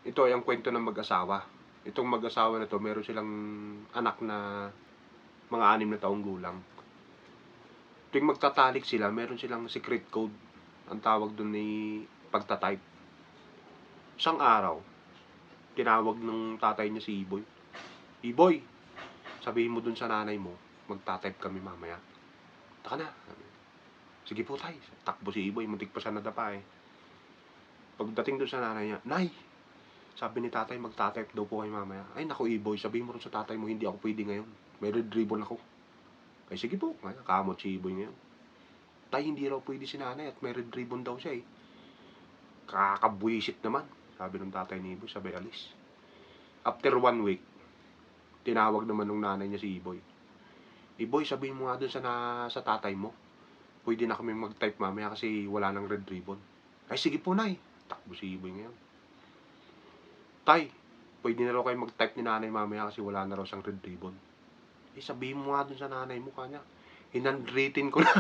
Ito ay ang kwento ng mag-asawa. Itong mag-asawa na 'to, meron silang anak na mga 6 na taong gulang. Tuwing magtatalik sila, meron silang secret code. Ang tawag dun ay pagta-type. Isang araw, tinawag ng tatay niya si Iboy. "Iboy, sabihin mo dun sa nanay mo, magta-type kami mamaya." "Taka na." "Sige po tay." Takbo si Iboy, muntik pa siya nadapa eh. Pagdating dun sa nanay niya, "Nay, sabi ni tatay magta-type daw po kayo mamaya." "Ay naku Iboy, sabihin mo rin sa tatay mo hindi ako pwede ngayon. May red ribbon ako." "Ay sige po." Kamot si Iboy ngayon. "Tay, hindi raw pwede si nanay at may red ribbon daw siya eh." "Kakabwisit naman." Sabi ng tatay ni Iboy, sabay alis. After 1 week, tinawag naman ng nanay niya si Iboy. "Iboy, sabihin mo nga dun sa tatay mo, pwede na kami mag-type mamaya kasi wala nang red ribbon." "Ay sige po nay." Takbo si Iboy ngayon. "Tay, pwede na raw kayo mag-type ni nanay mamaya kasi wala na raw siyang red ribbon." "Eh sabihin mo nga dun sa nanay mo kanya, hinandwritten ko na."